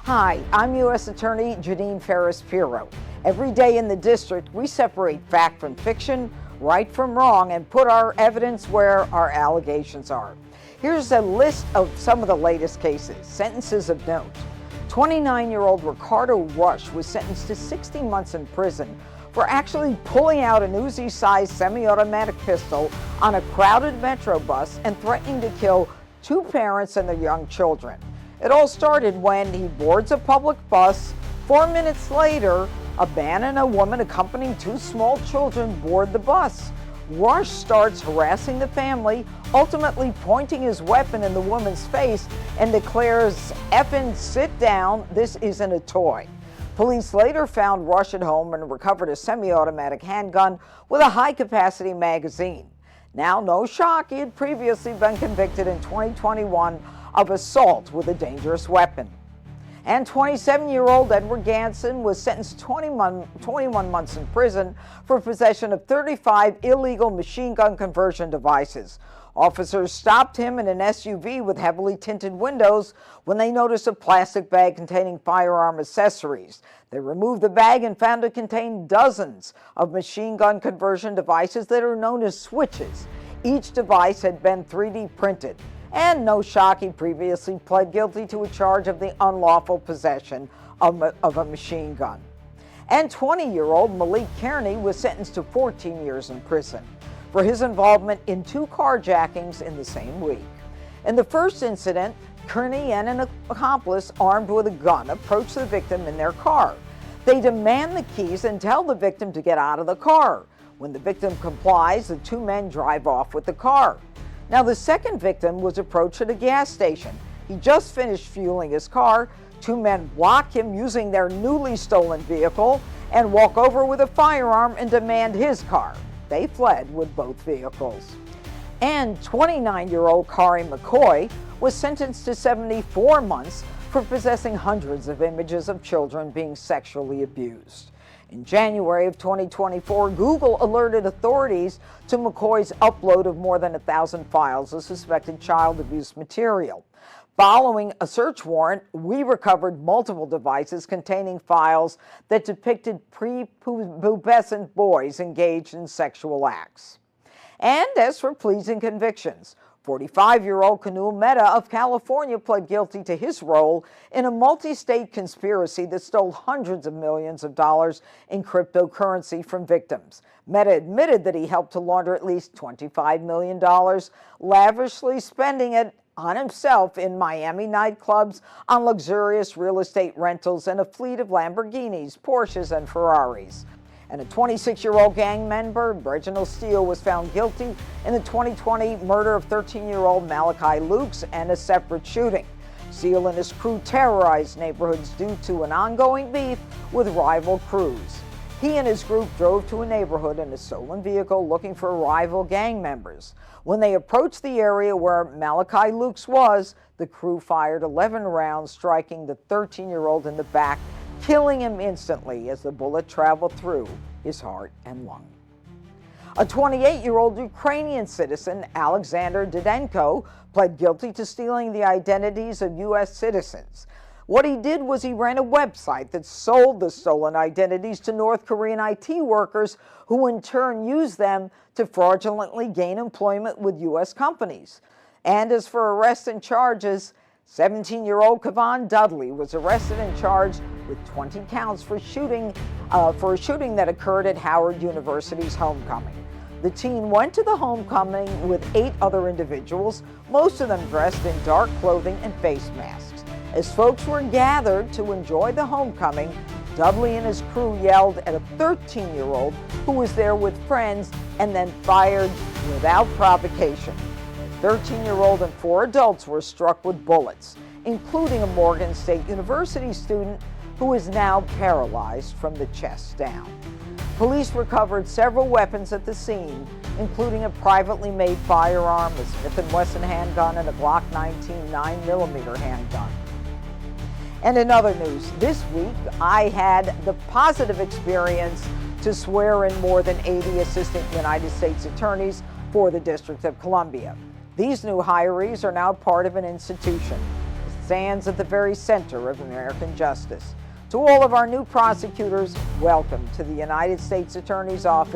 Hi, I'm U.S. Attorney Pirro. Every day in the district, we separate fact from fiction, right from wrong, and put our evidence where our allegations are. Here's a list of some of the latest cases. Sentences of note. 29-year-old Ricardo Rush was sentenced to 60 months in prison for actually pulling out an Uzi-sized semi-automatic pistol on a crowded metro bus and threatening to kill two parents and their young children. It all started when he boards a public bus. 4 minutes later, a man and a woman accompanying two small children board the bus. Rush starts harassing the family, ultimately pointing his weapon in the woman's face and declares, "Effin' sit down, this isn't a toy." Police later found Rush at home and recovered a semi-automatic handgun with a high-capacity magazine. Now, no shock, he had previously been convicted in 2021 of assault with a dangerous weapon. And 27-year-old Edward Ganson was sentenced to 21 months in prison for possession of 35 illegal machine gun conversion devices. Officers stopped him in an SUV with heavily tinted windows when they noticed a plastic bag containing firearm accessories. They removed the bag and found it contained dozens of machine gun conversion devices that are known as switches. Each device had been 3D printed. And no shock, he previously pled guilty to a charge of the unlawful possession of a machine gun. And 20-year-old Malik Kearney was sentenced to 14 years in prison for his involvement in two carjackings in the same week. In the first incident, Kearney and an accomplice armed with a gun approach the victim in their car. They demand the keys and tell the victim to get out of the car. When the victim complies, the two men drive off with the car. Now, the second victim was approached at a gas station. He just finished fueling his car. Two men block him using their newly stolen vehicle and walk over with a firearm and demand his car. They fled with both vehicles. And 29-year-old Kari McCoy was sentenced to 74 months for possessing hundreds of images of children being sexually abused. In January of 2024, Google alerted authorities to McCoy's upload of more than 1,000 files of suspected child abuse material. Following a search warrant, we recovered multiple devices containing files that depicted prepubescent boys engaged in sexual acts. And as for pleas and convictions, 45-year-old Kanul Mehta of California pled guilty to his role in a multi-state conspiracy that stole hundreds of millions of dollars in cryptocurrency from victims. Mehta admitted that he helped to launder at least $25 million, lavishly spending it on himself in Miami nightclubs, on luxurious real estate rentals, and a fleet of Lamborghinis, Porsches, and Ferraris. And a 26-year-old gang member, Reginald Steele, was found guilty in the 2020 murder of 13-year-old Malachi Lukes and a separate shooting. Steele and his crew terrorized neighborhoods due to an ongoing beef with rival crews. He and his group drove to a neighborhood in a stolen vehicle looking for rival gang members. When they approached the area where Malachi Lukes was, the crew fired 11 rounds, striking the 13-year-old in the back, killing him instantly as the bullet traveled through his heart and lung. A 28-year-old Ukrainian citizen, Alexander Didenko, pled guilty to stealing the identities of U.S. citizens. What he did was he ran a website that sold the stolen identities to North Korean IT workers, who in turn used them to fraudulently gain employment with U.S. companies. And as for arrests and charges, 17-year-old Kevon Dudley was arrested and charged with 20 counts for a shooting that occurred at Howard University's homecoming. The teen went to the homecoming with 8 other individuals, most of them dressed in dark clothing and face masks. As folks were gathered to enjoy the homecoming, Dudley and his crew yelled at a 13-year-old who was there with friends and then fired without provocation. The 13-year-old and 4 adults were struck with bullets, including a Morgan State University student who is now paralyzed from the chest down. Police recovered several weapons at the scene, including a privately made firearm, a Smith & Wesson handgun, and a Glock 19 9mm handgun. And in other news, this week I had the positive experience to swear in more than 80 assistant United States attorneys for the District of Columbia. These new hirees are now part of an institution. stands at the very center of American justice. To all of our new prosecutors, welcome to the United States Attorney's Office.